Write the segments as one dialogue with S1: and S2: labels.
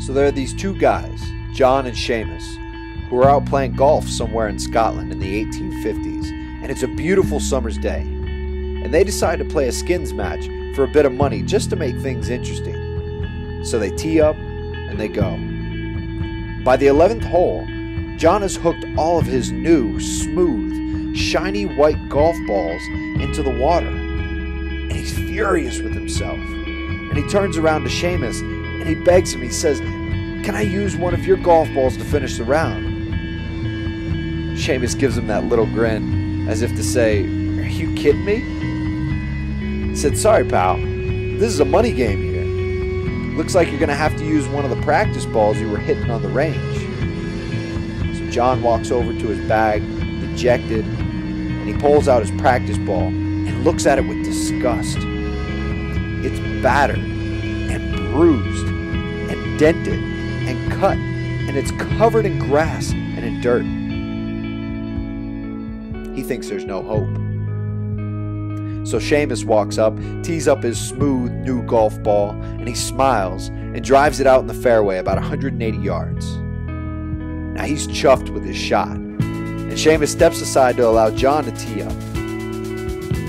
S1: So there are these two guys, John and Seamus, who are out playing golf somewhere in Scotland in the 1850s, and it's a beautiful summer's day. And they decide to play a skins match for a bit of money just to make things interesting. So they tee up and they go. By the 11th hole, John has hooked all of his new, smooth, shiny white golf balls into the water. And he's furious with himself. And he turns around to Seamus and he begs him, he says, "Can I use one of your golf balls to finish the round?" Seamus gives him that little grin, as if to say, "Are you kidding me?" He said, "Sorry, pal. This is a money game here. Looks like you're going to have to use one of the practice balls you were hitting on the range." So John walks over to his bag, dejected, and he pulls out his practice ball and looks at it with disgust. It's battered and bruised and dented and cut, and it's covered in grass and in dirt. He thinks there's no hope. So Seamus walks up, tees up his smooth new golf ball, and he smiles and drives it out in the fairway about 180 yards. Now he's chuffed with his shot, and Seamus steps aside to allow John to tee up.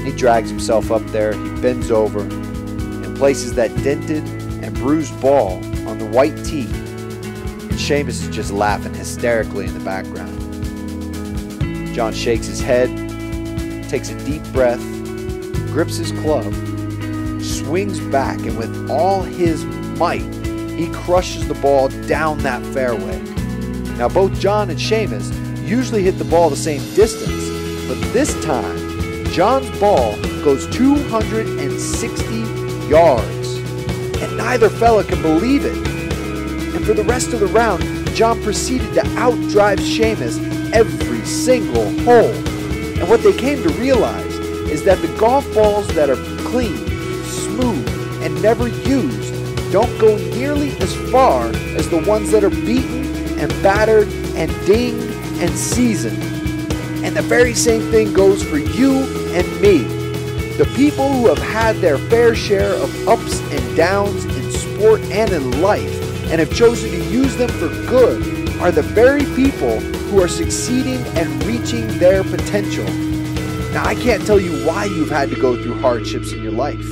S1: He drags himself up there, he bends over, and places that dented and bruised ball on the white tee. And Seamus is just laughing hysterically in the background. John shakes his head, takes a deep breath, grips his club, swings back, and with all his might, he crushes the ball down that fairway. Now both John and Seamus usually hit the ball the same distance, but this time, John's ball goes 260 yards, and neither fella can believe it. And for the rest of the round, John proceeded to outdrive Seamus every single hole. And what they came to realize is that the golf balls that are clean, smooth, and never used don't go nearly as far as the ones that are beaten and battered and dinged and seasoned. And the very same thing goes for you and me. The people who have had their fair share of ups and downs in sport and in life and have chosen to use them for good are the very people who are succeeding and reaching their potential. Now, I can't tell you why you've had to go through hardships in your life.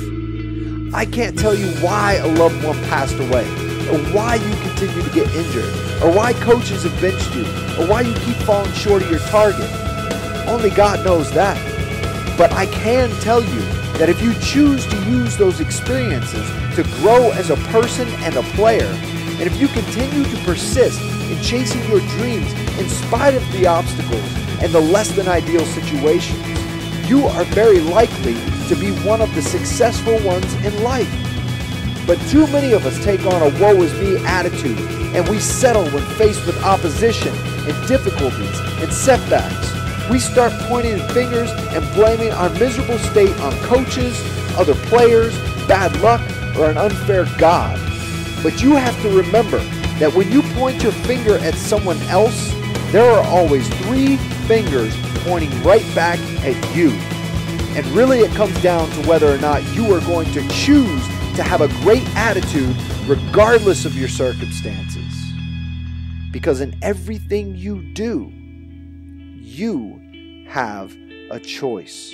S1: I can't tell you why a loved one passed away, or why you continue to get injured, or why coaches have benched you, or why you keep falling short of your target. Only God knows that. But I can tell you that if you choose to use those experiences to grow as a person and a player, and if you continue to persist in chasing your dreams in spite of the obstacles and the less than ideal situations, you are very likely to be one of the successful ones in life. But too many of us take on a woe is me attitude, and we settle when faced with opposition and difficulties and setbacks. We start pointing fingers and blaming our miserable state on coaches, other players, bad luck, or an unfair God. But you have to remember that when you point your finger at someone else, there are always 3 fingers pointing right back at you. And really it comes down to whether or not you are going to choose to have a great attitude regardless of your circumstances. Because in everything you do, you have a choice.